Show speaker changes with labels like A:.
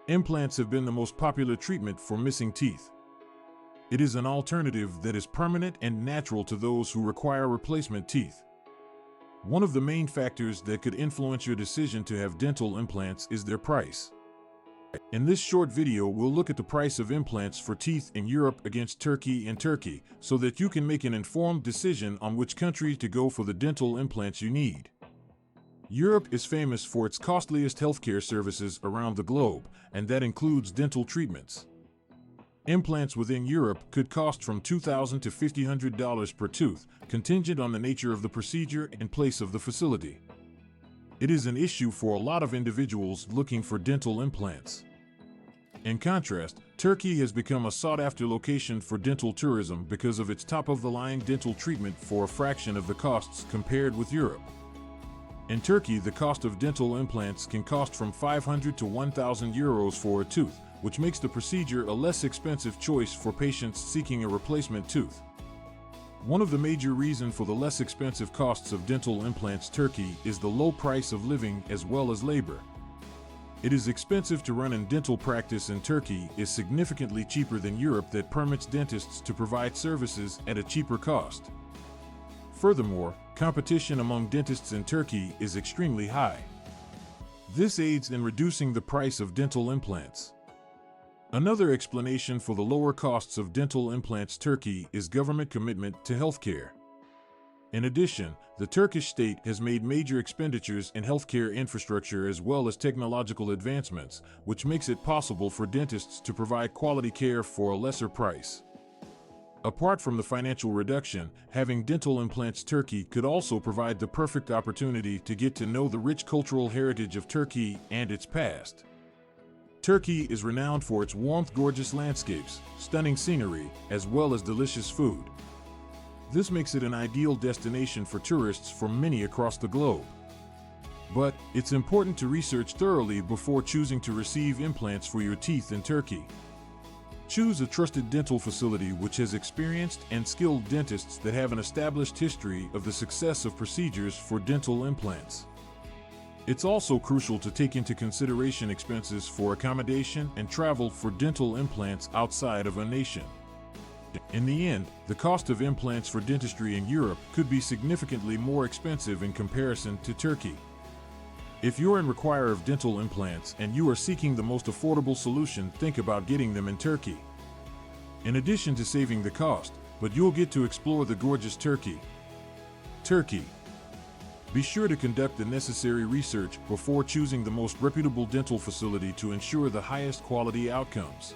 A: Implants have been the most popular treatment for missing teeth. It is an alternative that is permanent and natural to those who require replacement teeth. One of the main factors that could influence your decision to have dental implants is their price. In this short video, we'll look at the price of implants for teeth in Europe against Turkey and Turkey, so that you can make an informed decision on which country to go for the dental implants you need. Europe is famous for its costliest healthcare services around the globe, and that includes dental treatments. Implants within Europe could cost from $2,000 to $1,500 per tooth, contingent on the nature of the procedure and place of the facility. It is an issue for a lot of individuals looking for dental implants. In contrast, Turkey has become a sought-after location for dental tourism because of its top-of-the-line dental treatment for a fraction of the costs compared with Europe. In Turkey, the cost of dental implants can cost from 500 to 1,000 euros for a tooth, which makes the procedure a less expensive choice for patients seeking a replacement tooth. One of the major reasons for the less expensive costs of dental implants in Turkey is the low price of living as well as labor. It is expensive to run a dental practice in Turkey is significantly cheaper than Europe that permits dentists to provide services at a cheaper cost. Furthermore, competition among dentists in Turkey is extremely high. This aids in reducing the price of dental implants. Another explanation for the lower costs of dental implants in Turkey is government commitment to healthcare. In addition, the Turkish state has made major expenditures in healthcare infrastructure as well as technological advancements, which makes it possible for dentists to provide quality care for a lesser price. Apart from the financial reduction, having dental implants in Turkey could also provide the perfect opportunity to get to know the rich cultural heritage of Turkey and its past. Turkey is renowned for its warmth, gorgeous landscapes, stunning scenery, as well as delicious food. This makes it an ideal destination for tourists from many across the globe. But it's important to research thoroughly before choosing to receive implants for your teeth in Turkey. Choose a trusted dental facility which has experienced and skilled dentists that have an established history of the success of procedures for dental implants. It's also crucial to take into consideration expenses for accommodation and travel for dental implants outside of a nation. In the end, the cost of implants for dentistry in Europe could be significantly more expensive in comparison to Turkey. If you're in require of dental implants and you are seeking the most affordable solution, think about getting them in Turkey. In addition to saving the cost, but you'll get to explore the gorgeous Turkey. Be sure to conduct the necessary research before choosing the most reputable dental facility to ensure the highest quality outcomes.